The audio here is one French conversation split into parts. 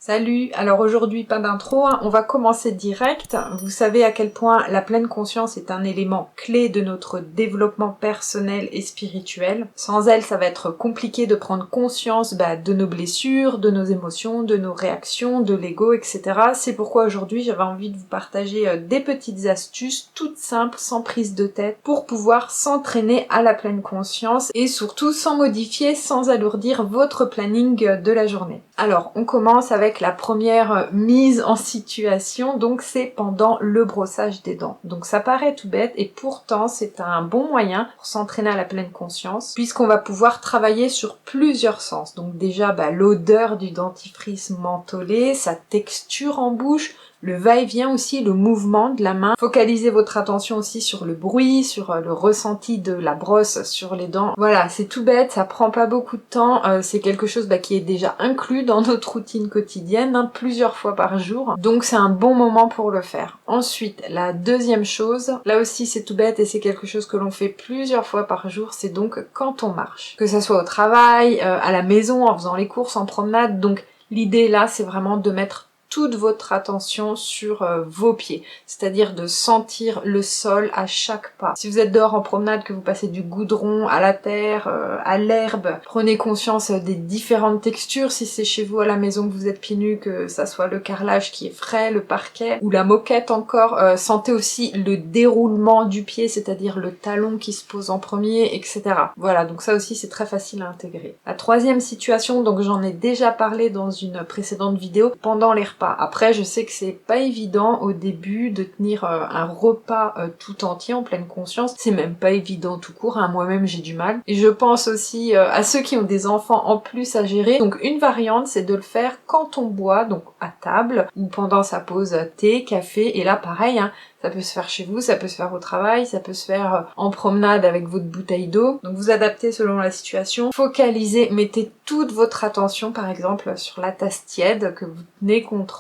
Salut, alors aujourd'hui pas d'intro, on va commencer direct. Vous savez à quel point la pleine conscience est un élément clé de notre développement personnel et spirituel. Sans elle, ça va être compliqué de prendre conscience de nos blessures, de nos émotions, de nos réactions, de l'ego, etc. C'est pourquoi aujourd'hui j'avais envie de vous partager des petites astuces toutes simples, sans prise de tête, pour pouvoir s'entraîner à la pleine conscience et surtout sans modifier, sans alourdir votre planning de la journée. Alors, on commence avec la première mise en situation, donc c'est pendant le brossage des dents. Donc ça paraît tout bête et pourtant c'est un bon moyen pour s'entraîner à la pleine conscience puisqu'on va pouvoir travailler sur plusieurs sens. Donc déjà l'odeur du dentifrice mentholé, sa texture en bouche, le va-et-vient aussi, le mouvement de la main. Focalisez votre attention aussi sur le bruit, sur le ressenti de la brosse sur les dents. Voilà, c'est tout bête, ça prend pas beaucoup de temps, c'est quelque chose qui est déjà inclus dans notre routine quotidienne, plusieurs fois par jour. Donc c'est un bon moment pour le faire. Ensuite, la deuxième chose, là aussi c'est tout bête et c'est quelque chose que l'on fait plusieurs fois par jour, c'est donc quand on marche. Que ça soit au travail, à la maison, en faisant les courses, en promenade. Donc l'idée là, c'est vraiment de mettre toute votre attention sur vos pieds, c'est-à-dire de sentir le sol à chaque pas. Si vous êtes dehors en promenade, que vous passez du goudron à la terre, à l'herbe, prenez conscience des différentes textures. Si c'est chez vous à la maison que vous êtes pieds nus, que ça soit le carrelage qui est frais, le parquet ou la moquette encore, sentez aussi le déroulement du pied, c'est-à-dire le talon qui se pose en premier, etc. Voilà, donc ça aussi c'est très facile à intégrer. La troisième situation, donc j'en ai déjà parlé dans une précédente vidéo, pendant les repas. Après, je sais que c'est pas évident au début de tenir un repas tout entier en pleine conscience. C'est même pas évident tout court, moi-même j'ai du mal. Et je pense aussi à ceux qui ont des enfants en plus à gérer. Donc une variante, c'est de le faire quand on boit, donc à table, ou pendant sa pause thé, café, et là pareil, ça peut se faire chez vous, ça peut se faire au travail, ça peut se faire en promenade avec votre bouteille d'eau. Donc vous adaptez selon la situation. Focalisez, mettez toute votre attention par exemple sur la tasse tiède que vous tenez contre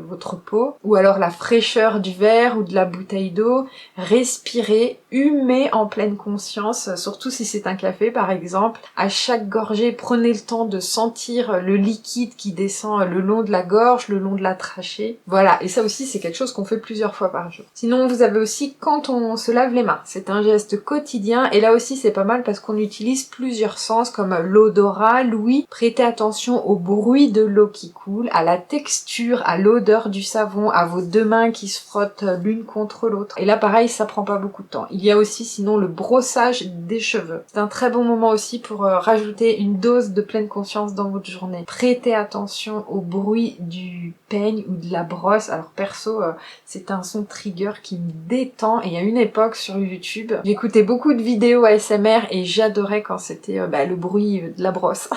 votre peau, ou alors la fraîcheur du verre ou de la bouteille d'eau. Respirez, humez en pleine conscience, surtout si c'est un café par exemple. À chaque gorgée, prenez le temps de sentir le liquide qui descend le long de la gorge, le long de la trachée. Voilà, et ça aussi c'est quelque chose qu'on fait plusieurs fois par jour. Sinon, vous avez aussi quand on se lave les mains. C'est un geste quotidien et là aussi c'est pas mal parce qu'on utilise plusieurs sens comme l'odorat, l'ouïe. Prêtez attention au bruit de l'eau qui coule, à la texture, à l'odeur du savon, à vos deux mains qui se frottent l'une contre l'autre. Et là pareil, ça prend pas beaucoup de temps. Il y a aussi sinon le brossage des cheveux. C'est un très bon moment aussi pour rajouter une dose de pleine conscience dans votre journée. Prêtez attention au bruit du peigne ou de la brosse. Alors perso, c'est un son trigger qui me détend, et il y a une époque sur YouTube, j'écoutais beaucoup de vidéos ASMR et j'adorais quand c'était le bruit de la brosse.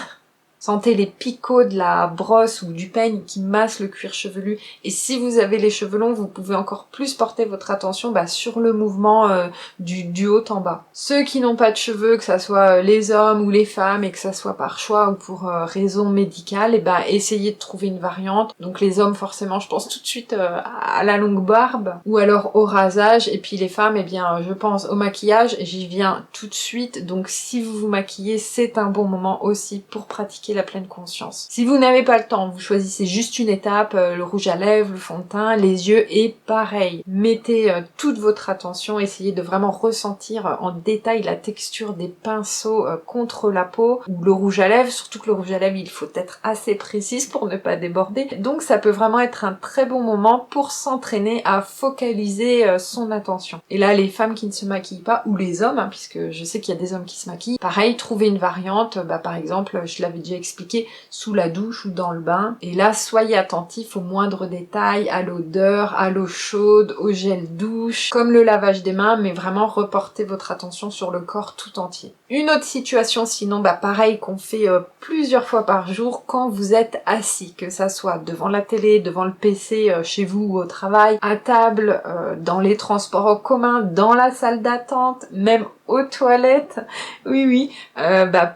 Sentez les picots de la brosse ou du peigne qui masse le cuir chevelu. Et si vous avez les cheveux longs, vous pouvez encore plus porter votre attention sur le mouvement du haut en bas. Ceux qui n'ont pas de cheveux, que ça soit les hommes ou les femmes, et que ça soit par choix ou pour raison médicale, essayez de trouver une variante. Donc les hommes, forcément, je pense tout de suite à la longue barbe, ou alors au rasage. Et puis les femmes, je pense au maquillage. J'y viens tout de suite. Donc si vous vous maquillez, c'est un bon moment aussi pour pratiquer la pleine conscience. Si vous n'avez pas le temps, vous choisissez juste une étape, le rouge à lèvres, le fond de teint, les yeux, et pareil. Mettez toute votre attention, essayez de vraiment ressentir en détail la texture des pinceaux contre la peau, ou le rouge à lèvres, surtout que le rouge à lèvres, il faut être assez précise pour ne pas déborder. Donc ça peut vraiment être un très bon moment pour s'entraîner à focaliser son attention. Et là, les femmes qui ne se maquillent pas, ou les hommes, puisque je sais qu'il y a des hommes qui se maquillent, pareil, trouvez une variante, par exemple, je l'avais déjà expliqué, sous la douche ou dans le bain. Et là, soyez attentifs aux moindres détails, à l'odeur, à l'eau chaude, au gel douche, comme le lavage des mains, mais vraiment reportez votre attention sur le corps tout entier. Une autre situation, sinon, pareil, qu'on fait plusieurs fois par jour quand vous êtes assis, que ça soit devant la télé, devant le PC, chez vous ou au travail, à table, dans les transports en commun, dans la salle d'attente, même aux toilettes, oui oui,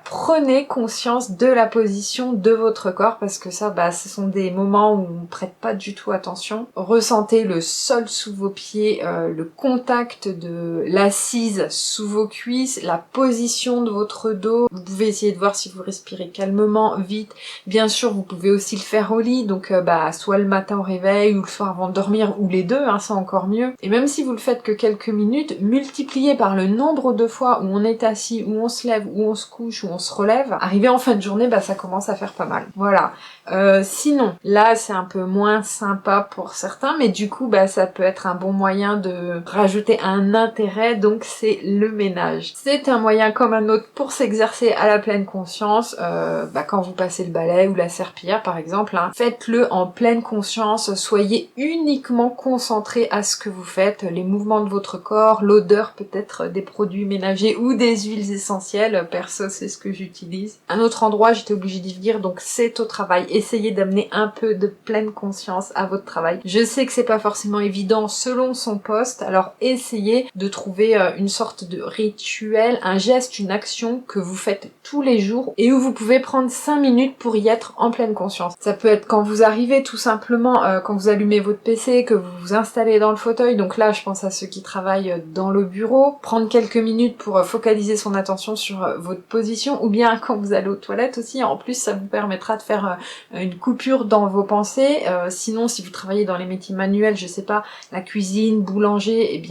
prenez conscience de la position de votre corps, parce que ça, ce sont des moments où on ne prête pas du tout attention. Ressentez le sol sous vos pieds, le contact de l'assise sous vos cuisses, la position de votre dos. Vous pouvez essayer de voir si vous respirez calmement, vite. Bien sûr, vous pouvez aussi le faire au lit, donc soit le matin au réveil ou le soir avant de dormir, ou les deux, c'est encore mieux. Et même si vous le faites que quelques minutes, multipliez par le nombre de fois où on est assis, où on se lève, où on se couche, où on se relève. Arrivé en fin de journée, ça commence à faire pas mal. Voilà. Sinon, là c'est un peu moins sympa pour certains, mais du coup ça peut être un bon moyen de rajouter un intérêt, donc c'est le ménage. C'est un moyen comme un autre pour s'exercer à la pleine conscience, quand vous passez le balai ou la serpillière par exemple, faites-le en pleine conscience, soyez uniquement concentré à ce que vous faites, les mouvements de votre corps, l'odeur peut-être des produits ménagers ou des huiles essentielles, perso c'est ce que j'utilise. Un autre endroit, j'étais obligée d'y venir, donc c'est au travail. Essayez d'amener un peu de pleine conscience à votre travail. Je sais que c'est pas forcément évident selon son poste, alors essayez de trouver une sorte de rituel, un geste, une action que vous faites tous les jours et où vous pouvez prendre 5 minutes pour y être en pleine conscience. Ça peut être quand vous arrivez tout simplement, quand vous allumez votre PC, que vous vous installez dans le fauteuil, donc là je pense à ceux qui travaillent dans le bureau, prendre quelques minutes pour focaliser son attention sur votre position, ou bien quand vous allez aux toilettes aussi, en plus ça vous permettra de faire une coupure dans vos pensées. Sinon, si vous travaillez dans les métiers manuels, je sais pas, la cuisine, boulanger,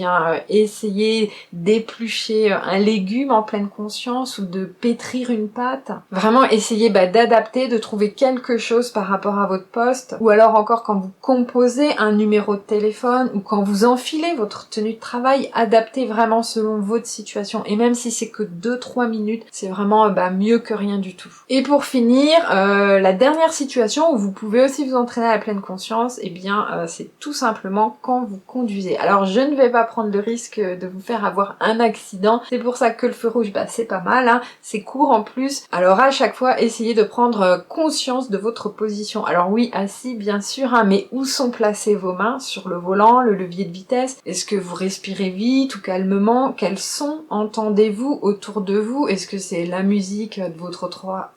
essayez d'éplucher un légume en pleine conscience ou de pétrir une pâte. Vraiment, essayez d'adapter, de trouver quelque chose par rapport à votre poste, ou alors encore quand vous composez un numéro de téléphone ou quand vous enfilez votre tenue de travail, adaptez vraiment selon votre situation. Et même si c'est que 2-3 minutes, c'est vraiment mieux que rien du tout. Et pour finir, la dernière situation où vous pouvez aussi vous entraîner à la pleine conscience, c'est tout simplement quand vous conduisez. Alors je ne vais pas prendre le risque de vous faire avoir un accident, c'est pour ça que le feu rouge, c'est pas mal, c'est court en plus. Alors à chaque fois, essayez de prendre conscience de votre position. Alors oui, assis bien sûr, mais où sont placées vos mains? Sur le volant, le levier de vitesse? Est-ce que vous respirez vite ou calmement? Quels sons entendez-vous autour de vous? Est-ce que c'est la musique de votre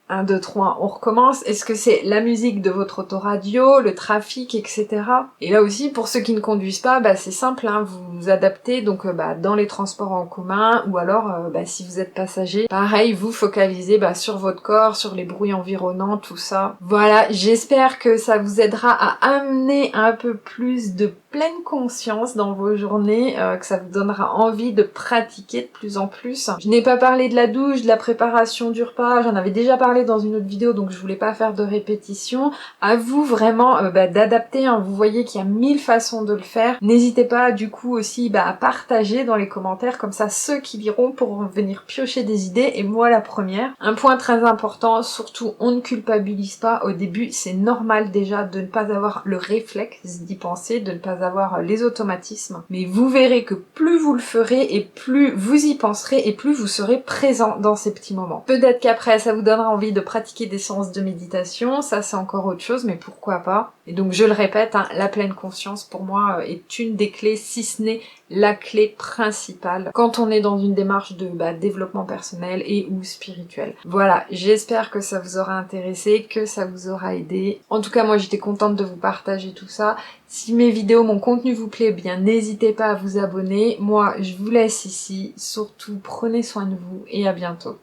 1, 2, 3, on recommence? Est-ce que c'est la musique de votre autoradio, le trafic, etc. Et là aussi, pour ceux qui ne conduisent pas, c'est simple, vous vous adaptez donc dans les transports en commun, ou alors si vous êtes passager, pareil, vous focalisez sur votre corps, sur les bruits environnants, tout ça. Voilà, j'espère que ça vous aidera à amener un peu plus de pleine conscience dans vos journées, que ça vous donnera envie de pratiquer de plus en plus. Je n'ai pas parlé de la douche, de la préparation du repas, j'en avais déjà parlé dans une autre vidéo, donc je voulais pas faire de répétition. À vous vraiment d'adapter, vous voyez qu'il y a 1000 façons de le faire. N'hésitez pas du coup aussi à partager dans les commentaires, comme ça ceux qui liront pourront venir piocher des idées, et moi la première. Un point très important, surtout on ne culpabilise pas au début, c'est normal déjà de ne pas avoir le réflexe d'y penser, de ne pas avoir les automatismes, mais vous verrez que plus vous le ferez et plus vous y penserez et plus vous serez présent dans ces petits moments. Peut-être qu'après ça vous donnera envie de pratiquer des séances de méditation, ça c'est encore autre chose, mais pourquoi pas. Et donc je le répète, la pleine conscience pour moi est une des clés, si ce n'est la clé principale quand on est dans une démarche de développement personnel et ou spirituel. Voilà, j'espère que ça vous aura intéressé, que ça vous aura aidé. En tout cas, moi j'étais contente de vous partager tout ça. Si mes vidéos, mon contenu vous plaît, n'hésitez pas à vous abonner. Moi, je vous laisse ici. Surtout, prenez soin de vous et à bientôt.